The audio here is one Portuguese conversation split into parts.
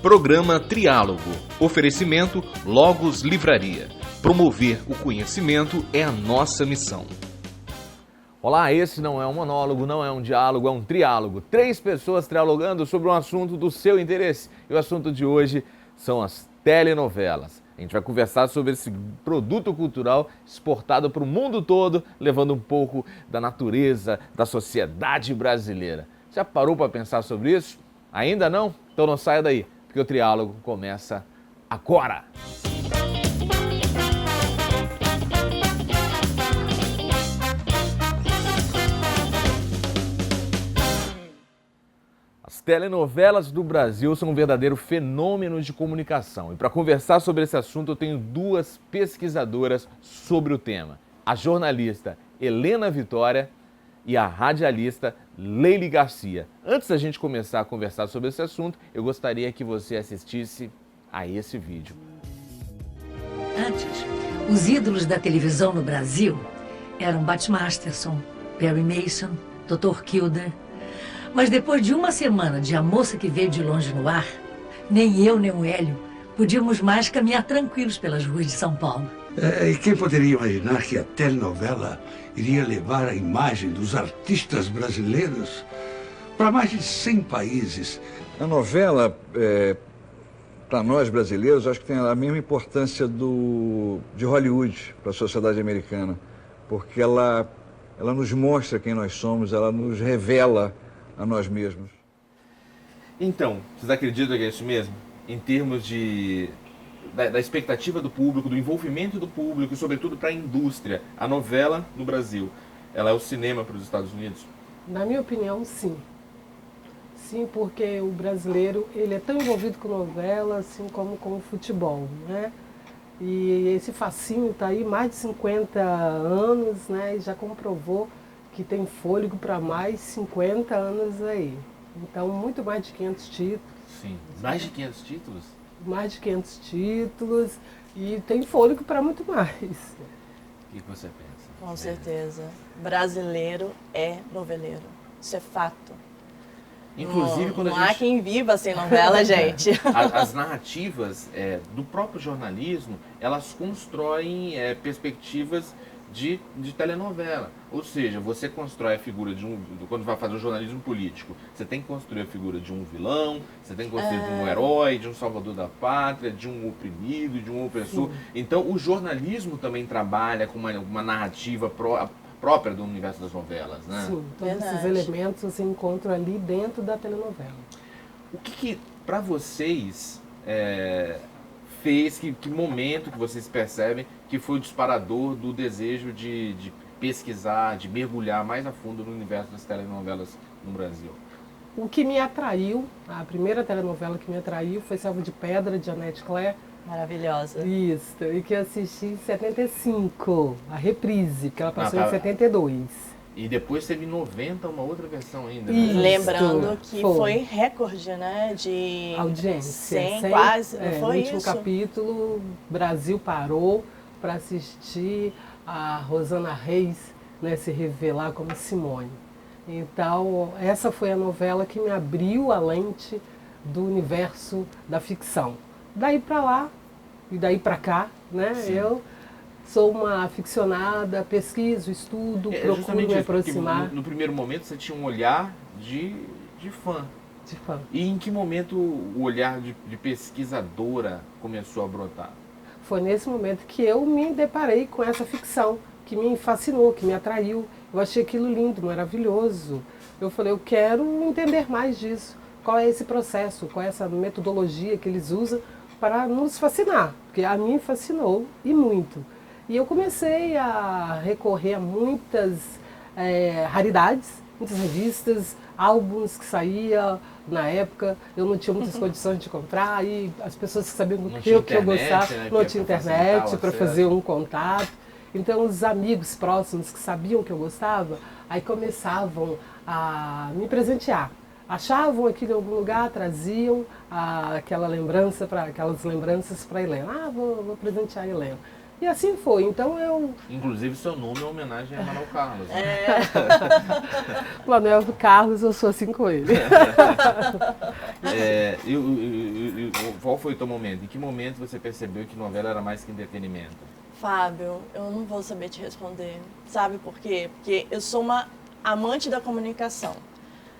Programa Triálogo. Oferecimento Logos Livraria. Promover o conhecimento é a nossa missão. Olá, esse não é um monólogo, não é um diálogo, é um triálogo. 3 pessoas dialogando sobre um assunto do seu interesse. E o assunto de hoje são as telenovelas. A gente vai conversar sobre esse produto cultural exportado para o mundo todo, levando um pouco da natureza, da sociedade brasileira. Já parou para pensar sobre isso? Ainda não? Então não saia daí, porque o triálogo começa agora! As telenovelas do Brasil são um verdadeiro fenômeno de comunicação. E para conversar sobre esse assunto, eu tenho 2 pesquisadoras sobre o tema. A jornalista Helena Vitória e a radialista Leile Garcia. Antes da gente começar a conversar sobre esse assunto, eu gostaria que você assistisse a esse vídeo. Antes, os ídolos da televisão no Brasil eram Bat Masterson, Perry Mason, Dr. Kildare. Mas depois de uma semana de A Moça que Veio de Longe no ar, nem eu nem o Hélio podíamos mais caminhar tranquilos pelas ruas de São Paulo. E quem poderia imaginar que a telenovela iria levar a imagem dos artistas brasileiros para mais de 100 países? A novela, para nós brasileiros, acho que tem a mesma importância de Hollywood para a sociedade americana, porque ela nos mostra quem nós somos, ela nos revela a nós mesmos. Então, vocês acreditam que é isso mesmo? Em termos da expectativa do público, do envolvimento do público e sobretudo para a indústria, a novela no Brasil, ela é o cinema para os Estados Unidos? Na minha opinião, sim. Sim, porque o brasileiro ele é tão envolvido com novela, assim como com o futebol, né? E esse fascínio está aí mais de 50 anos, né? E já comprovou que tem fôlego para mais 50 anos aí. Então, muito mais de 500 títulos. Sim, mais de 500 títulos? Mais de 500 títulos e tem fôlego para muito mais. O que você pensa? Com certeza. Brasileiro é noveleiro. Isso é fato. Inclusive, quando não há quem viva sem novela, gente. As narrativas do próprio jornalismo, elas constroem perspectivas de telenovela. Ou seja, você constrói a figura quando vai fazer o jornalismo político, você tem que construir a figura de um vilão, você tem que construir de um herói, de um salvador da pátria, de um oprimido, de um opressor. Então, o jornalismo também trabalha com uma narrativa própria do universo das novelas, né? Sim, todos esses elementos você encontra ali dentro da telenovela. O que para vocês fez, que momento que vocês percebem que foi o disparador do desejo de pesquisar, de mergulhar mais a fundo no universo das telenovelas no Brasil? O que me atraiu, a primeira telenovela que me atraiu foi Selva de Pedra, de Janete Claire. Maravilhosa. Isso, e que eu assisti em 75, a reprise, que ela passou em 72. E depois teve em 90 uma outra versão ainda, né? Lembrando que foi recorde, né, de audiência. 100 quase, não foi no isso? No último capítulo, o Brasil parou para assistir a Rosana Reis, né, se revelar como Simone. Então, essa foi a novela que me abriu a lente do universo da ficção. Daí para lá e daí para cá, né, eu sou uma aficionada, pesquiso, estudo, procuro me aproximar. No primeiro momento você tinha um olhar de fã. De fã. E em que momento o olhar de pesquisadora começou a brotar? Foi nesse momento que eu me deparei com essa ficção, que me fascinou, que me atraiu. Eu achei aquilo lindo, maravilhoso. Eu falei, eu quero entender mais disso. Qual é esse processo, qual é essa metodologia que eles usam para nos fascinar? Porque a mim fascinou e muito. E eu comecei a recorrer a muitas raridades, muitas revistas, álbuns que saíam na época. Eu não tinha muitas condições de comprar, e as pessoas que sabiam o que eu gostava, né, não tinha internet para fazer um contato. Então os amigos próximos que sabiam que eu gostava, aí começavam a me presentear. Achavam aquilo em algum lugar, traziam aquelas lembranças para a Helena. Vou presentear a Helena. E assim foi. Então eu... Inclusive, seu nome é uma homenagem a Manuel Carlos. Né? Manuel Carlos, eu sou assim com ele. Qual foi o teu momento? Em que momento você percebeu que novela era mais que entretenimento? Fábio, eu não vou saber te responder. Sabe por quê? Porque eu sou uma amante da comunicação.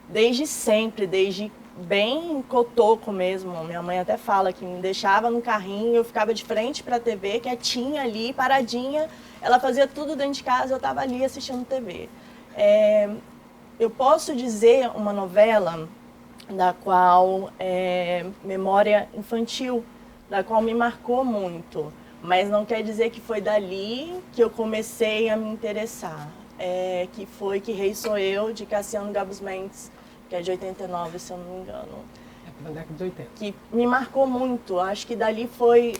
Desde sempre, desde bem cotoco mesmo. Minha mãe até fala que me deixava no carrinho, eu ficava de frente para a TV, quietinha ali, paradinha. Ela fazia tudo dentro de casa, eu estava ali assistindo TV. Eu posso dizer uma novela da qual memória infantil, da qual me marcou muito, mas não quer dizer que foi dali que eu comecei a me interessar. Que foi Que Rei Sou Eu, de Cassiano Gabus Mendes, que é de 89, se eu não me engano. Na década de 80. Que me marcou muito. Acho que dali foi...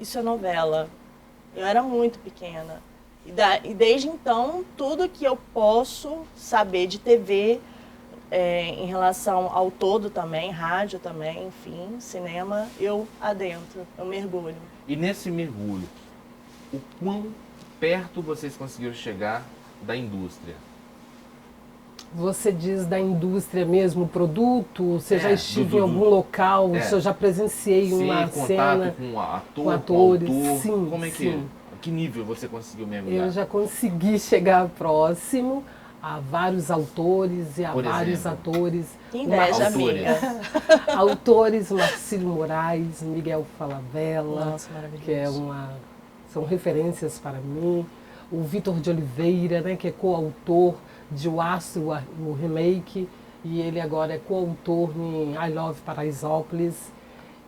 Isso é novela. Eu era muito pequena. E desde então, tudo que eu posso saber de TV, em relação ao todo também, rádio também, enfim, cinema, eu adentro, eu mergulho. E nesse mergulho, o quão perto vocês conseguiram chegar da indústria? Você diz da indústria mesmo, produto? Você já estive em do- algum local? É. Eu já presenciei Sim, uma contato cena com ator, com atores. com autor. Sim, Como é que sim. que nível você conseguiu mergulhar? Eu já consegui chegar próximo a vários autores e a Por vários exemplo? atores. Que inveja, Autores. amiga. Autores, Marcílio Moraes, Miguel Falabella, Nossa, maravilhoso. que são referências para mim. O Vitor de Oliveira, né, que é coautor de O Astro, o remake, e ele agora é coautor em I Love Paraisópolis.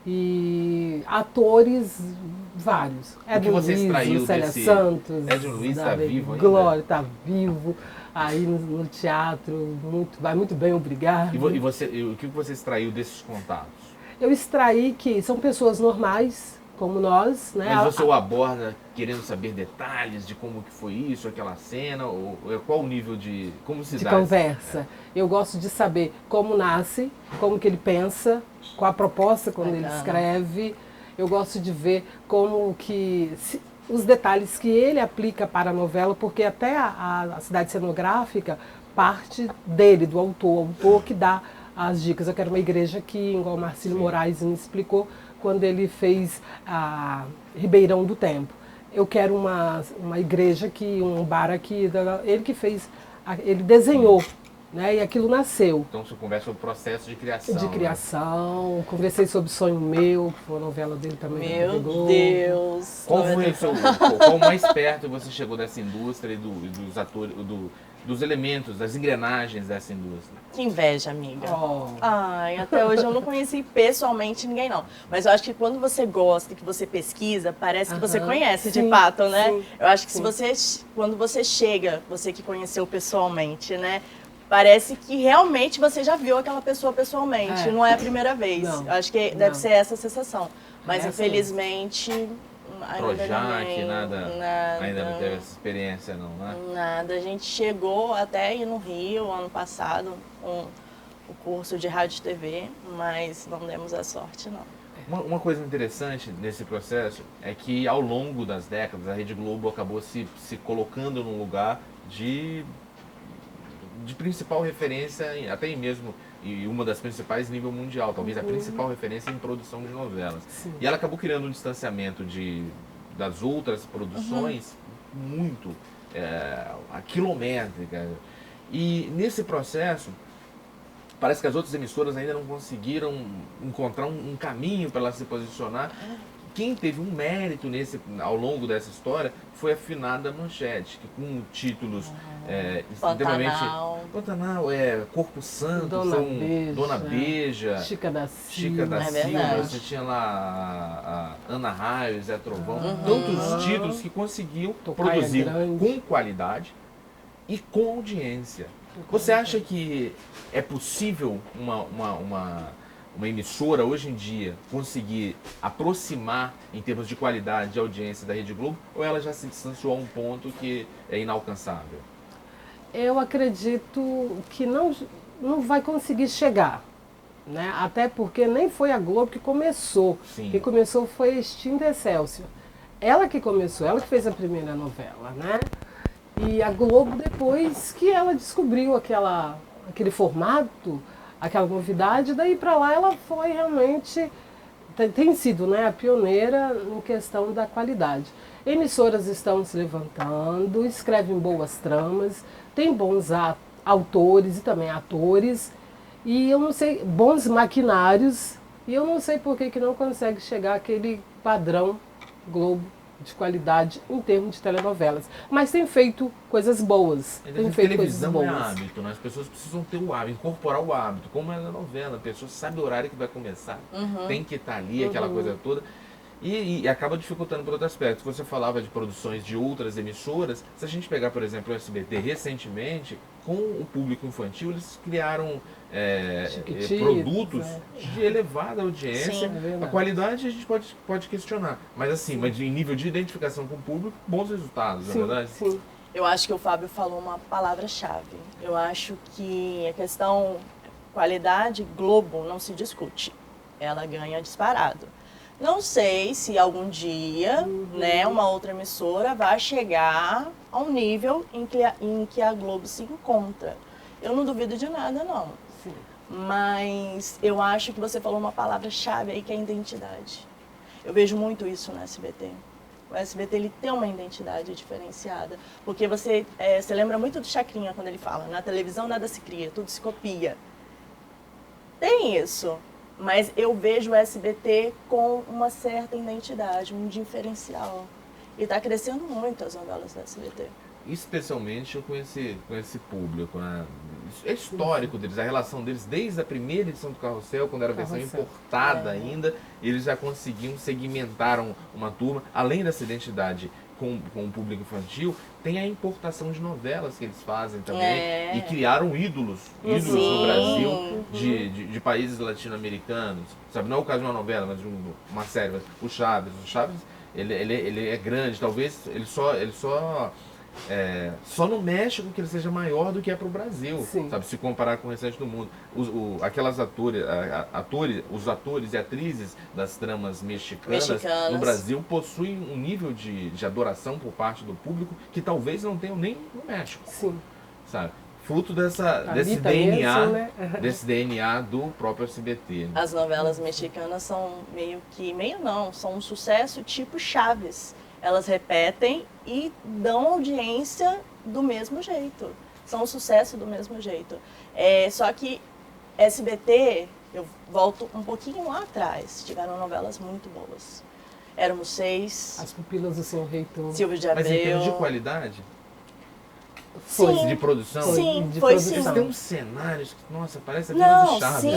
E atores vários. O que você extraiu Célia desse- Santos. Edson Luiz tá Davi vivo ainda? Glória está vivo. Aí no teatro, vai muito bem, obrigado. E o que você extraiu desses contatos? Eu extraí que são pessoas normais, como nós, né? Mas você o aborda querendo saber detalhes de como que foi isso, aquela cena, ou qual o nível de... Como se de dá conversa. Eu gosto de saber como nasce, como que ele pensa, qual a proposta quando ele Bacana. escreve. Eu gosto de ver como que... os detalhes que ele aplica para a novela, porque até a cidade cenográfica parte dele, do autor, o autor que dá as dicas. Eu quero uma igreja aqui, igual o Marcílio Moraes me explicou, quando ele fez a Ribeirão do Tempo. Eu quero uma igreja aqui, um bar aqui, ele que fez, ele desenhou, né? E aquilo nasceu. Então você conversa sobre o processo de criação. De né? criação, conversei sobre Sonho Meu, que foi uma novela dele também. da Meu TV Globo. Deus. Qual foi o seu... Qual mais perto você chegou dessa indústria e dos atores, dos elementos, das engrenagens dessa indústria? Que inveja, amiga. Oh. Ai, até hoje eu não conheci pessoalmente ninguém, não. Mas eu acho que quando você gosta, que você pesquisa, parece que você Aham. conhece de Sim, fato, né? sim, Eu acho que sim. quando você chega, você que conheceu pessoalmente, né? Parece que realmente você já viu aquela pessoa pessoalmente, É. não é a primeira vez. Não, Eu acho que não. deve ser essa a sensação. Mas Essa infelizmente, ainda Projac, nem, nada, ainda não teve essa experiência não, né? Nada. A gente chegou até ir no Rio ano passado, o curso de rádio e TV, mas não demos a sorte, não. Uma coisa interessante nesse processo é que ao longo das décadas a Rede Globo acabou se colocando num lugar de principal referência, até mesmo e uma das principais nível mundial, talvez a principal referência em produção de novelas. Sim. E ela acabou criando um distanciamento das outras produções muito quilométrica. E nesse processo, parece que as outras emissoras ainda não conseguiram encontrar um caminho para ela se posicionar. Quem teve um mérito ao longo dessa história foi a finada Manchete, que com títulos extremamente... Pantanal, Corpo Santo, Dona Beija, Chica da Chica da É Silva, verdade. você tinha lá a Ana Raio, Zé Trovão, tantos títulos que conseguiu Tocaia produzir Grande. com qualidade e com audiência. Você acha que é possível uma emissora hoje em dia conseguir aproximar em termos de qualidade de audiência da Rede Globo, ou ela já se distanciou a um ponto que é inalcançável? Eu acredito que não vai conseguir chegar, né? Até porque nem foi a Globo que começou. Sim. Quem começou foi a extinta Excelsior. ela que começou, ela que fez a primeira novela, né? E a Globo, depois que ela descobriu aquele formato, aquela novidade, daí para lá ela foi realmente, tem sido, né, a pioneira em questão da qualidade. Emissoras estão se levantando, escrevem boas tramas, tem bons autores e também atores, e eu não sei, bons maquinários, e eu não sei por que não consegue chegar àquele padrão Globo de qualidade em termos de telenovelas. Mas tem feito coisas boas. Tem feito coisas televisão boas. é hábito, né? As pessoas precisam ter o hábito, incorporar o hábito. Como é na novela, a pessoa sabe o horário que vai começar, tem que estar ali, aquela coisa toda. E acaba dificultando por outro aspecto. Você falava de produções de outras emissoras. Se a gente pegar, por exemplo, o SBT recentemente, com o público infantil, eles criaram produtos de elevada audiência. Sim, a qualidade a gente pode questionar. Mas assim, mas em nível de identificação com o público, bons resultados, na verdade? Sim. Eu acho que o Fábio falou uma palavra-chave. Eu acho que a questão qualidade Globo não se discute. Ela ganha disparado. Não sei se algum dia, né, uma outra emissora vai chegar a um nível em que a Globo se encontra. Eu não duvido de nada, não. Sim. Mas eu acho que você falou uma palavra-chave aí, que é identidade. Eu vejo muito isso no SBT. O SBT ele tem uma identidade diferenciada. Porque você lembra muito do Chacrinha quando ele fala, na televisão nada se cria, tudo se copia. Tem isso. Mas eu vejo o SBT com uma certa identidade, um diferencial. E está crescendo muito as novelas do SBT. Especialmente com esse público, né? É histórico deles, a relação deles desde a primeira edição do Carrossel, quando era a versão importada ainda, eles já conseguiam segmentar uma turma, além dessa identidade com o público infantil, tem a importação de novelas que eles fazem também, e criaram ídolos no Brasil de países latino-americanos, sabe? Não é o caso de uma novela, mas de uma série. O Chaves, ele é grande, talvez ele só no México que ele seja maior do que é para o Brasil, sabe? Se comparar com o restante do mundo. Aquelas os atores e atrizes das tramas mexicanas no Brasil possuem um nível de adoração por parte do público que talvez não tenham nem no México. Sim. Sabe? Fruto desse DNA, mesmo, né? Desse DNA do próprio SBT. Né? As novelas mexicanas são são um sucesso tipo Chaves. Elas repetem e dão audiência do mesmo jeito. São um sucesso do mesmo jeito. Só que SBT, eu volto um pouquinho lá atrás, tiveram novelas muito boas. Éramos 6. As Pupilas do Senhor Reitor. Silvio de Abreu. Mas em termos de qualidade? Sim. De produção? Sim, foi sim. Eles têm uns cenários que, nossa, parece a vida do Chaves. Sim.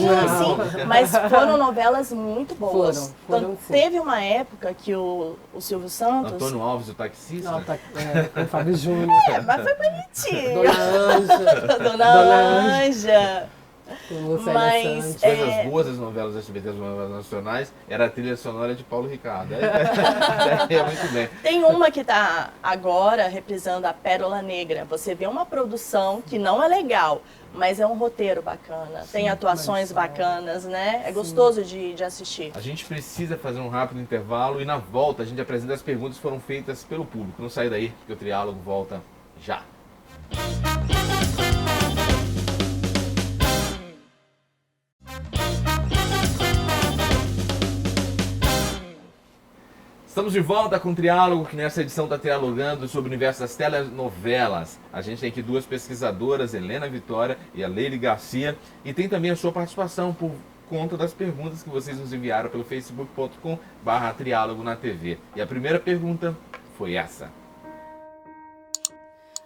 Mas foram novelas muito boas. Foram sim. Teve uma época que o Silvio Santos... Antônio Alves, o taxista? Não, com o Fábio Júnior. Mas foi bonitinho. Dona Ângela. Dona Ângela. Mas coisas boas das novelas da SBT, as novelas nacionais, era a trilha sonora de Paulo Ricardo. Muito bem. Tem uma que está agora reprisando a Pérola Negra. Você vê uma produção que não é legal, mas é um roteiro bacana. Sim, tem atuações bacanas, né? É gostoso de assistir. A gente precisa fazer um rápido intervalo e na volta a gente apresenta as perguntas que foram feitas pelo público. Não sai daí, que o Triálogo volta já. Estamos de volta com o Triálogo, que nessa edição está dialogando sobre o universo das telenovelas. A gente tem aqui duas pesquisadoras, Helena Vitória e a Leile Garcia, e tem também a sua participação por conta das perguntas que vocês nos enviaram pelo facebook.com/triálogo na TV. E a primeira pergunta foi essa.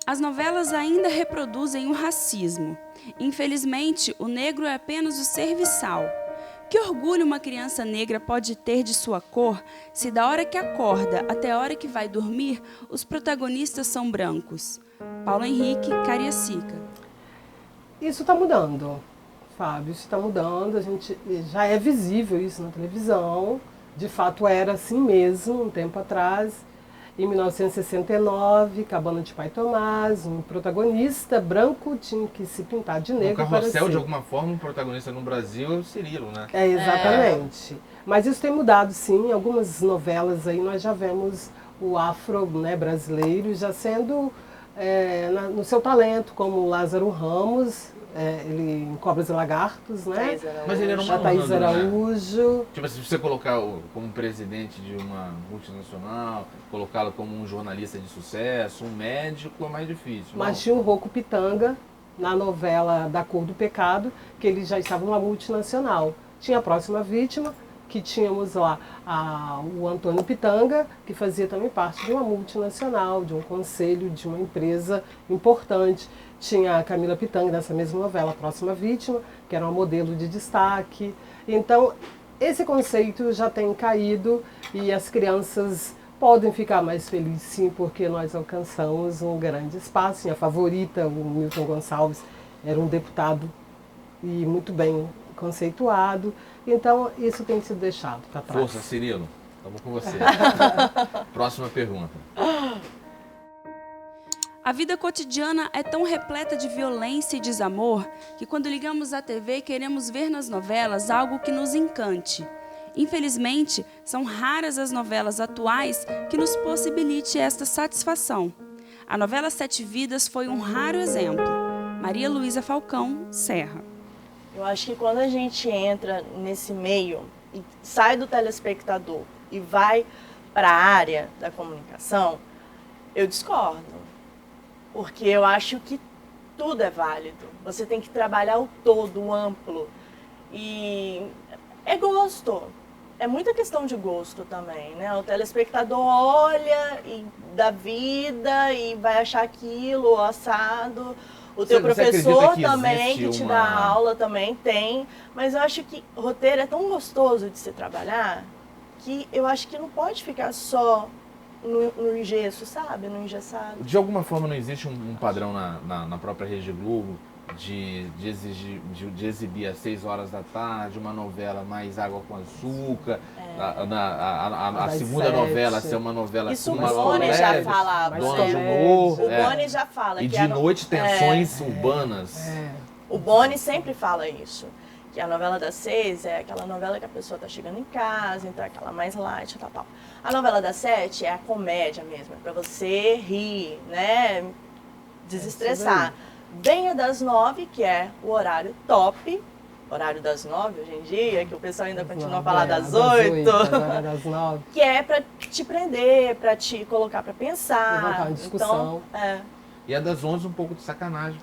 As novelas ainda reproduzem o racismo. Infelizmente, o negro é apenas o serviçal. Que orgulho uma criança negra pode ter de sua cor se da hora que acorda até a hora que vai dormir, os protagonistas são brancos? Paulo Henrique, Cariacica. Isso está mudando, Fábio, isso está mudando, a gente já é visível isso na televisão, de fato era assim mesmo, um tempo atrás. Em 1969, Cabana de Pai Tomás, um protagonista branco tinha que se pintar de negro. No Carrossel, de alguma forma, um protagonista no Brasil é o Cirilo, né? Exatamente. Mas isso tem mudado, sim. Em algumas novelas aí nós já vemos o afro, né, brasileiro já sendo no seu talento, como o Lázaro Ramos, ele em Cobras e Lagartos, né? Mas ele era um a Thaís malandro, né? Araújo. Tipo assim, se você colocar como presidente de uma multinacional, colocá-lo como um jornalista de sucesso, um médico, é mais difícil. Mas não? tinha o Rocco Pitanga, na novela Da Cor do Pecado, que ele já estava numa multinacional. Tinha a Próxima Vítima, que tínhamos lá o Antônio Pitanga, que fazia também parte de uma multinacional, de um conselho, de uma empresa importante. Tinha a Camila Pitanga, nessa mesma novela, A Próxima Vítima, que era uma modelo de destaque. Então, esse conceito já tem caído e as crianças podem ficar mais felizes, sim, porque nós alcançamos um grande espaço. Minha favorita, o Milton Gonçalves, era um deputado e muito bem conceituado. Então, isso tem sido deixado para trás. Força, Cirilo. Estamos com você. Próxima pergunta. A vida cotidiana é tão repleta de violência e desamor que quando ligamos a TV queremos ver nas novelas algo que nos encante. Infelizmente, são raras as novelas atuais que nos possibilite esta satisfação. A novela Sete Vidas foi um raro exemplo. Maria Luísa Falcão, Serra. Eu acho que quando a gente entra nesse meio e sai do telespectador e vai para a área da comunicação, eu discordo. Porque eu acho que tudo é válido. Você tem que trabalhar o todo, o amplo. E é gosto. É muita questão de gosto também, né? O telespectador olha da vida e vai achar aquilo assado. O teu professor também, que te dá aula, também tem. Mas eu acho que o roteiro é tão gostoso de se trabalhar que eu acho que não pode ficar só no engesso, sabe? No engessado. De alguma forma não existe um padrão na própria Rede Globo de exibir às 6 horas da tarde uma novela mais água com açúcar, a segunda novela ser uma novela isso com uma o Boni já falava. Dona de humor. O Boni já fala. E que de noite tensões urbanas. O Boni sempre fala isso. Que a novela das 6 é aquela novela que a pessoa está chegando em casa, então é aquela mais light, tal. A novela das 7 é a comédia mesmo, é para você rir, né? Desestressar. Vem a das 9, que é o horário top, horário das 9 hoje em dia, que o pessoal ainda continua a falar das 8. Das 9. Que é para te prender, para te colocar para pensar. Levantar uma discussão. Então, E a das 11 um pouco de sacanagem.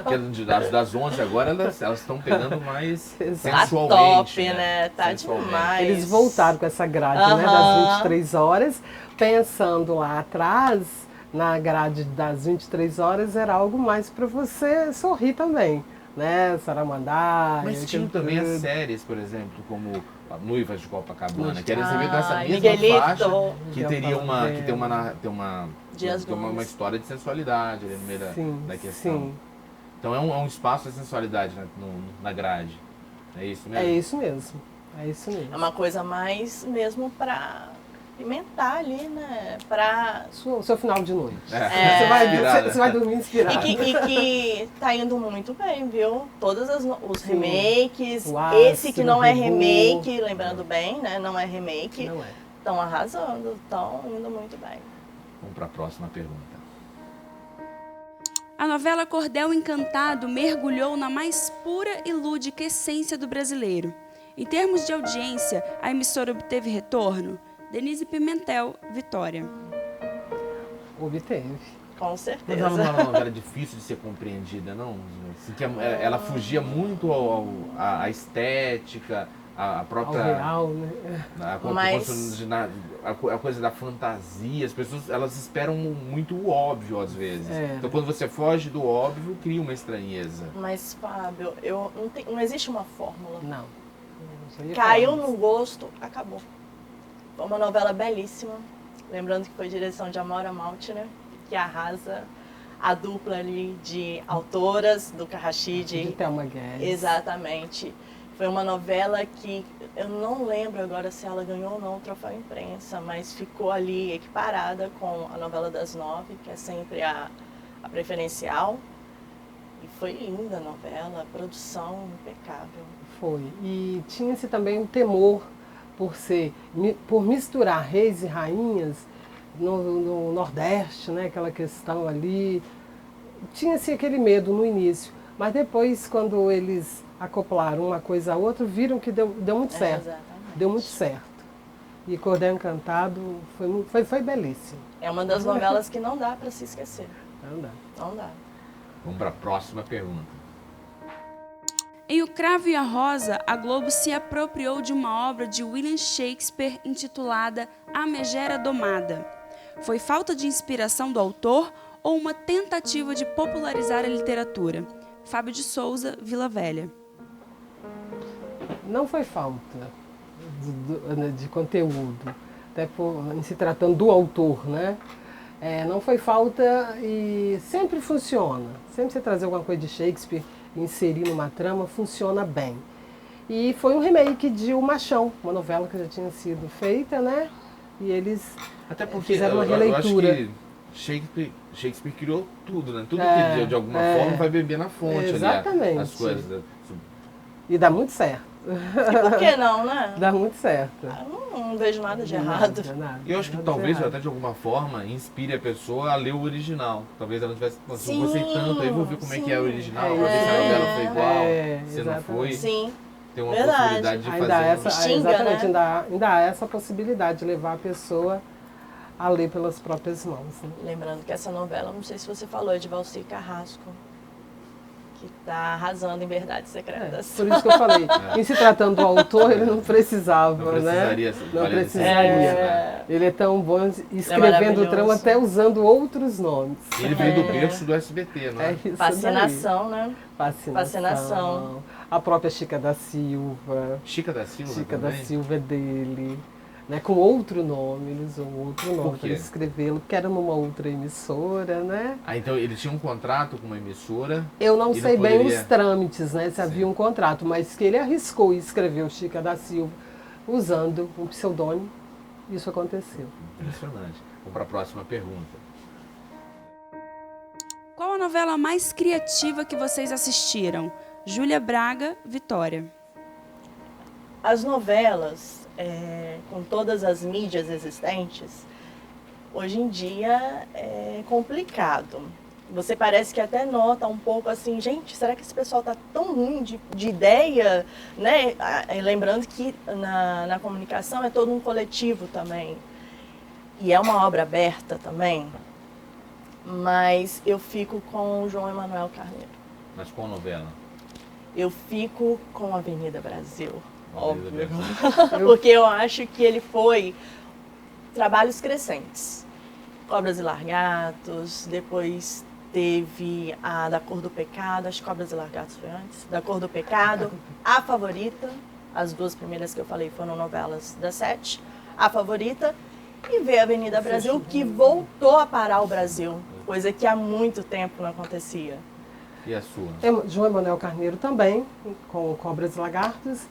Porque das 11 agora elas estão pegando mais sensualmente. Tá top, né? Tá demais. Eles voltaram com essa grade, né, das 23 horas, pensando lá atrás, na grade das 23 horas, era algo mais para você sorrir também, né? Saramandá. Mas tinham também as séries, por exemplo, como Noivas de Copacabana, que era exibido nessa mesma Miguelito. faixa, que teria uma história de sensualidade ali no meio da questão. Sim. Então é um espaço de sensualidade na grade. É isso mesmo? É isso mesmo. É isso mesmo. É uma coisa mais mesmo para pimentar ali, né? Para o seu final de noite. Você vai dormir inspirado. E que tá indo muito bem, viu? Todos os remakes, esse que não é remake, lembrando bem, né? Não é remake. Não é. Estão arrasando, estão indo muito bem. Vamos para a próxima pergunta. A novela Cordel Encantado mergulhou na mais pura e lúdica essência do brasileiro. Em termos de audiência, a emissora obteve retorno? Denise Pimentel, Vitória. Obteve. Com certeza. Mas ela não era uma novela difícil de ser compreendida, não? Assim, que ela fugia muito à estética, a própria... Ao real, né? A coisa da fantasia. As pessoas, elas esperam muito o óbvio, às vezes. Então, quando você foge do óbvio, cria uma estranheza. Mas, Fábio, não existe uma fórmula. Não. Caiu no gosto, acabou. Foi uma novela belíssima. Lembrando que foi direção de Amora Maltner, que arrasa a dupla ali de autoras do Carrachide. De Thelma Guedes. Exatamente. Foi uma novela que eu não lembro agora se ela ganhou ou não o troféu imprensa, mas ficou ali equiparada com a novela das 9, que é sempre a preferencial. E foi linda a novela, a produção impecável. Foi. E tinha-se também o temor por misturar reis e rainhas no Nordeste, né? Aquela questão ali. Tinha-se aquele medo no início, mas depois, quando eles acoplaram uma coisa a outra, viram que deu muito certo. Exatamente. Deu muito certo. E Cordel Encantado foi belíssimo. É uma das novelas que não dá para se esquecer. Não dá. Não dá. Vamos para a próxima pergunta. Em O Cravo e a Rosa, a Globo se apropriou de uma obra de William Shakespeare intitulada A Megera Domada. Foi falta de inspiração do autor ou uma tentativa de popularizar a literatura? Fábio de Souza, Vila Velha. Não foi falta de conteúdo, até em se tratando do autor, né? Não foi falta e sempre funciona. Sempre você trazer alguma coisa de Shakespeare e inserir numa trama, funciona bem. E foi um remake de O Machão, uma novela que já tinha sido feita, né? E eles Até porque fizeram uma eu acho releitura. que Shakespeare criou tudo, né? Tudo que de alguma forma vai beber na fonte Exatamente. ali, as coisas. Né? E dá muito certo. E por que não, né? Dá muito certo. Eu não vejo nada de errado. Nada, E eu acho que nada de talvez errado. até de alguma forma inspire a pessoa a ler o original. Talvez ela não tivesse, eu Sim, gostei tanto, aí vou ver como é que é o original, pra ver se a É. novela foi igual, se não exatamente. foi. Sim. Tem uma Verdade. possibilidade de Ainda fazer. há essa, Xinga, exatamente, né? ainda há essa possibilidade de levar a pessoa a ler pelas próprias mãos. Né? Lembrando que essa novela, não sei se você falou, é de Valcir Carrasco, que está arrasando em Verdades Secretas. Por isso que eu falei, em se tratando do autor, ele não precisava, Não precisaria, né? vale Não precisaria. né? Ele é tão bom escrevendo maravilhoso. o trama até usando outros nomes. Ele veio do berço do SBT, não é? isso Fascinação, né? daí. Fascinação. A própria Chica da Silva. Chica da Silva Chica da também? Silva é dele. Né, com outro nome, ele usou outro nome quê? para escrevê-lo, porque era numa outra emissora, né? Ah, então ele tinha um contrato com uma emissora. Eu não E não sei bem poderia- os trâmites, né? Se havia um contrato, mas que ele arriscou e escreveu Chica da Silva usando um pseudônimo, isso aconteceu. Impressionante. Vamos para a próxima pergunta. Qual a novela mais criativa que vocês assistiram? Júlia Braga, Vitória. As novelas, com todas as mídias existentes, hoje em dia é complicado. Você parece que até nota um pouco assim, gente, será que esse pessoal tá tão ruim de ideia? Né? Lembrando que na comunicação é todo um coletivo também. E é uma obra aberta também. Mas eu fico com o João Emanuel Carneiro. Mas qual novela? Eu fico com Avenida Brasil. Avenida Óbvio. Porque eu acho que ele foi trabalhos crescentes. Cobras e Largatos, depois teve a Da Cor do Pecado, acho que Cobras e Largatos foi antes, Da Cor do Pecado, A Favorita, as duas primeiras que eu falei foram novelas da Sete, A Favorita, e ver a Avenida Brasil, que voltou a parar o Brasil, coisa que há muito tempo não acontecia. E a sua? João Emanuel Carneiro também, com Cobras e Lagartos,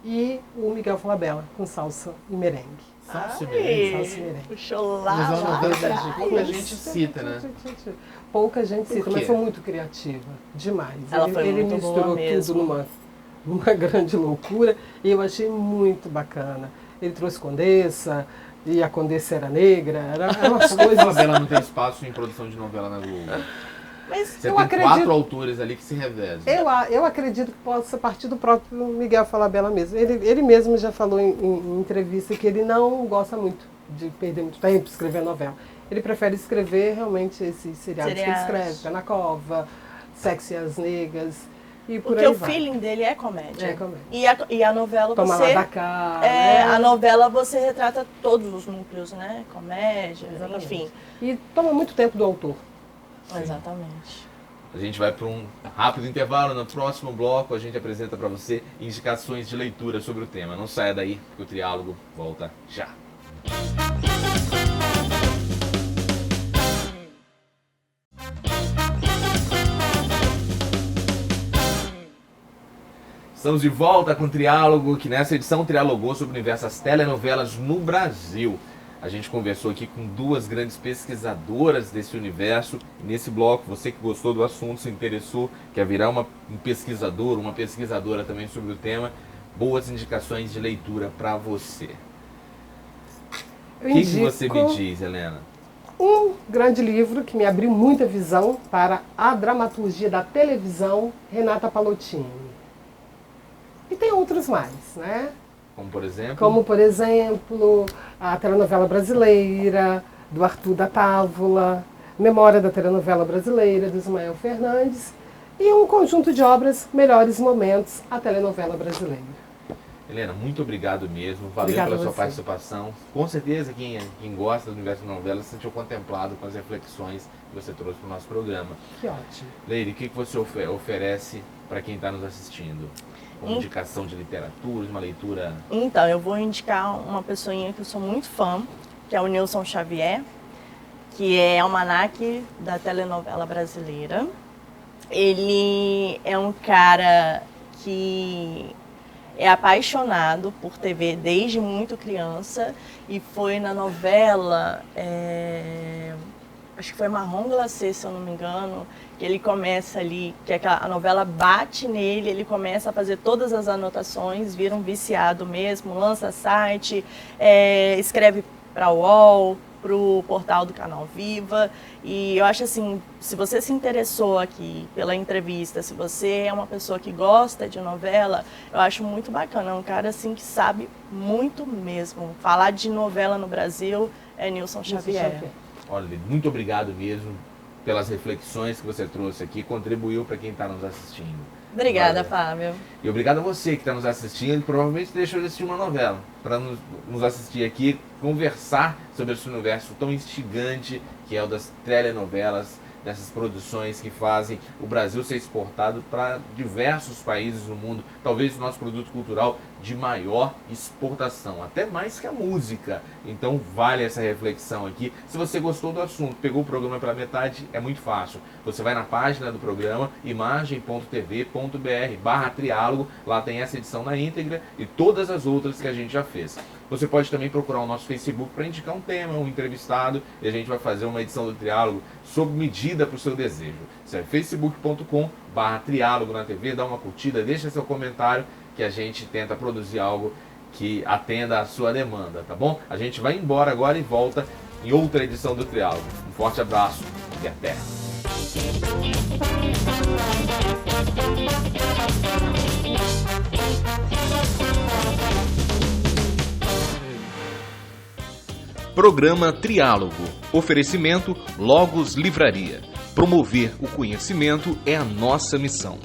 e o Miguel Falabella, com Salsa e Merengue. Salsa e Ai, Merengue. Salsa e Merengue. Puxou lá, Mas é uma lá novela atrás. que pouca gente cita, né? Pouca gente Por cita, quê? mas foi muito criativa, demais. Ela ele foi ele muito misturou boa mesmo. tudo numa grande loucura e eu achei muito bacana. Ele trouxe Condessa, e a Condessa era negra, eram umas A coisas. novela não tem espaço em produção de novela na Globo. Mas Você Eu tem acredito- 4 autores ali que se revezam. Eu acredito que possa partir do próprio Miguel Falabella mesmo. Ele mesmo já falou em entrevista que ele não gosta muito de perder muito tempo escrevendo novela. Ele prefere escrever realmente esses seriados que ele Seriados. escreve, Pé na Cova, Sexy e as Negas, e por porque aí o vai. feeling dele é comédia. É comédia. E a novela Toma você... lá da cá, É, né? a novela você retrata todos os núcleos, né? Comédia, Exatamente. enfim. E toma muito tempo do autor. Exatamente. A gente vai para um rápido intervalo. No próximo bloco, a gente apresenta para você indicações de leitura sobre o tema. Não saia daí, que o Triálogo volta já. Estamos de volta com o Triálogo, que nessa edição trialogou sobre o universo das telenovelas no Brasil. A gente conversou aqui com duas grandes pesquisadoras desse universo. Nesse bloco, você que gostou do assunto, se interessou, quer virar um pesquisador, uma pesquisadora também sobre o tema, boas indicações de leitura para você. O Eu que indico você me diz, Helena? um grande livro que me abriu muita visão para a dramaturgia da televisão, Renata Palottini. E tem outros mais, né? Como por exemplo? Como, por exemplo, a telenovela brasileira, do Arthur da Távola, Memória da telenovela brasileira, do Ismael Fernandes, e um conjunto de obras, Melhores Momentos, a telenovela brasileira. Helena, muito obrigado mesmo. Valeu Obrigada pela a sua você. participação. Com certeza quem gosta do universo da novela se sentiu contemplado com as reflexões que você trouxe para o nosso programa. Que ótimo. Leire, o que você oferece para quem está nos assistindo? Uma indicação de literatura, uma leitura... Então, eu vou indicar uma pessoinha que eu sou muito fã, que é o Nilson Xavier, que é almanaque da telenovela brasileira. Ele é um cara que é apaixonado por TV desde muito criança e foi na novela, acho que foi Marrom Glacê, se eu não me engano, que ele começa ali, que a novela bate nele, ele começa a fazer todas as anotações, vira um viciado mesmo, lança site, escreve para o UOL, para o portal do Canal Viva. E eu acho assim, se você se interessou aqui pela entrevista, se você é uma pessoa que gosta de novela, eu acho muito bacana. É um cara assim que sabe muito mesmo. Falar de novela no Brasil é Nilson Xavier. Olha, muito obrigado mesmo pelas reflexões que você trouxe aqui, contribuiu para quem está nos assistindo. Obrigada, Valeu. Fábio. E obrigado a você que está nos assistindo. Ele provavelmente deixou de assistir uma novela para nos assistir aqui, conversar sobre esse universo tão instigante que é o das telenovelas, dessas produções que fazem o Brasil ser exportado para diversos países no mundo. Talvez o nosso produto cultural de maior exportação, até mais que a música. Então vale essa reflexão aqui. Se você gostou do assunto, pegou o programa pela metade, é muito fácil. Você vai na página do programa, imagem.tv.br/triálogo, lá tem essa edição na íntegra e todas as outras que a gente já fez. Você pode também procurar o nosso Facebook para indicar um tema, um entrevistado, e a gente vai fazer uma edição do Triálogo sob medida para o seu desejo. Isso é facebook.com/triálogo na TV, dá uma curtida, deixa seu comentário, que a gente tenta produzir algo que atenda à sua demanda, tá bom? A gente vai embora agora e volta em outra edição do Triálogo. Um forte abraço e até! Programa Triálogo. Oferecimento Logos Livraria. Promover o conhecimento é a nossa missão.